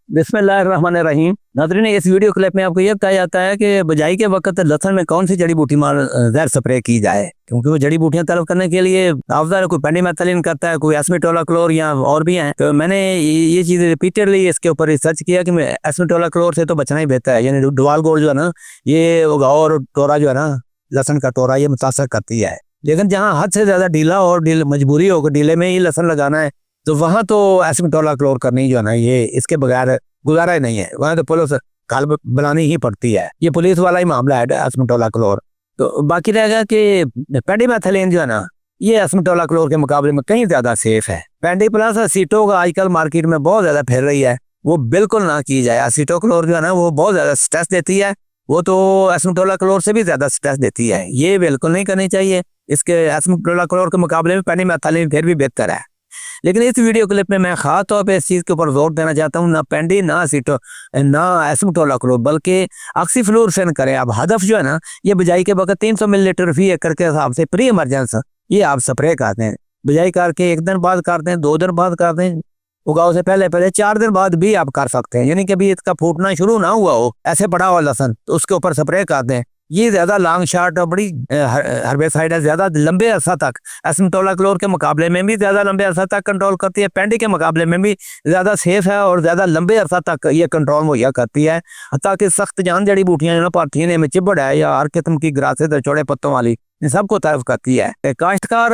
बिस्मिल्लाहिर्रहमानिर्रहीम। नाज़रीन, इस वीडियो क्लिप में आपको यह बताया जाता है कि बुझाई के वक्त लहसुन में कौन सी जड़ी बूटी मार जहर स्प्रे की जाए, क्योंकि वो जड़ी बूटियां तलब करने के लिए अफजल कोई पेंडिमेथलिन करता है, कोई एस्मिटोलाक्लोर या और भी हैं। तो मैंने ये चीज़ रिपीटेडली इसके ऊपर रिसर्च किया कि एस्मिटोलाक्लोर से तो बचना ही बेहतर है। यानी डुआल गोल्ड जो है ना, ये और टोरा जो है ना, लहसुन का टोरा, ये मुतासर करती है। लेकिन जहाँ हद से ज़्यादा ढीला और मजबूरी हो ढीले में ही लहसुन लगाना है, तो वहाँ तो एस्मिटोलाक्लोर करनी जो है ना, ये इसके बगैर गुजारा ही नहीं है। वहाँ तो पुलिस काल बनानी ही पड़ती है। ये पुलिस वाला ही मामला है एस्मिटोलाक्लोर। तो बाकी रहेगा कि पेंडिमेथलिन जो है ना, ये एस्मिटोलाक्लोर के मुकाबले में कहीं ज़्यादा सेफ है। पेंडी प्लस असीटो का आजकल मार्केट में बहुत ज़्यादा फिर रही है, वो बिल्कुल ना की जाए। असीटोक्लोर जो है ना, वो बहुत ज़्यादा स्ट्रेस देती है, वो तो एस्मिटोलाक्लोर से भी ज़्यादा स्ट्रेस देती है। ये बिल्कुल नहीं करनी चाहिए। इसके एस्मिटोलाक्लोर के मुकाबले में पेंडिमेथलिन फिर भी बेहतर है। लेकिन इस वीडियो क्लिप में मैं खास तौर पे इस चीज़ के ऊपर जोर देना चाहता हूँ, ना पेंडी ना एस्मिटोलाक्लोर, बल्कि ऑक्सीफ्लोरोक्विन करें। अब हदफ जो है ना, ये बिजाई के वक्त 300 मिलीलीटर फी एकड़ के हिसाब से प्री इमरजेंस ये आप स्प्रे करते हैं। बिजाई करके 1 दिन बाद करते हैं, 2 दिन बाद करते हैं, उगाओ से पहले पहले 4 दिन बाद भी आप कर सकते हैं। यानी कि अभी इसका फूटना शुरू ना हुआ हो, ऐसे पड़ा हुआ लहसुन, तो उसके ऊपर स्प्रे करते हैं। ये ज़्यादा लॉन्ग शॉट और बड़ी हर्बेसाइड है, ज़्यादा लंबे अरसा तक एस्मिटोलाक्लोर के मुकाबले में भी ज़्यादा लंबे अरसा तक कंट्रोल करती है। पेंडी के मुकाबले में भी ज़्यादा सेफ है और ज़्यादा लंबे अरसा तक ये कंट्रोल मुहैया करती है। ताकि सख्त जान जड़ी बूटियाँ ना, पार्थीने में चिबड़ है या हर किस्म की ग्रासें तो चौड़े पत्तों वाली, इन सबको तरफ करती है। काश्तकार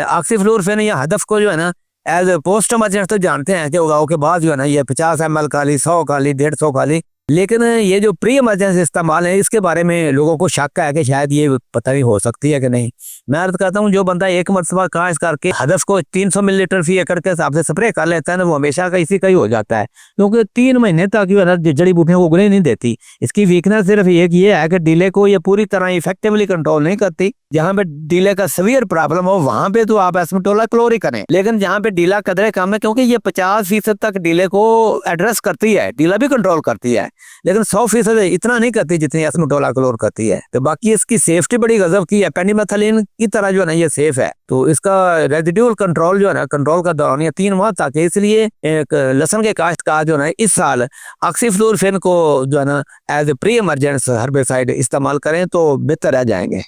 ऑक्सीफ्लोरोक्विन या हदफ को जो है ना, एज पोस्ट इमरजेंस तो जानते हैं कि उगाओ के बाद जो है ना, ये 50 ml का ली, 100 का ली, 150 का ली। लेकिन ये जो प्री इमरजेंसी इस्तेमाल है, इसके बारे में लोगों को शक है कि शायद ये पता नहीं हो सकती है कि नहीं। मैं अर्ज करता हूँ, जो बंदा एक मरतबा काश करके हदफ को 300 मिलीलीटर फी एकड़ के हिसाब से स्प्रे कर लेता है ना, वो हमेशा का इसी का ही हो जाता है। क्योंकि 3 महीने तक जो है ना, जड़ी बूटियाँ उगने नहीं देती। इसकी वीकनेस सिर्फ एक ये है कि डीले को ये पूरी तरह इफेक्टिवली कंट्रोल नहीं करती। जहाँ पे डीले का सीवियर प्रॉब्लम हो, वहाँ पे तो आप एस्मिटोलाक्लोर ही करें। लेकिन जहाँ पे डीला कदरे कम है, क्योंकि ये 50% तक डीले को एड्रेस करती है, डीला भी कंट्रोल करती है, लेकिन 100% इतना नहीं करती जितनी एस्मिटोलाक्लोर करती है। तो बाकी इसकी सेफ्टी बड़ी गजब की है, पेंडिमेथलिन की तरह जो है ना, ये सेफ है। तो इसका रेजिड्यूल कंट्रोल जो है ना, कंट्रोल का दौरान या 3 माह तक, इसलिए एक लहसुन के काश्तकार जो है ना, इस साल ऑक्सीफ्लोरोक्विन को जो है ना, एज ए प्री इमरजेंस हर्बेसाइड इस्तेमाल करें तो बेहतर रह जाएंगे।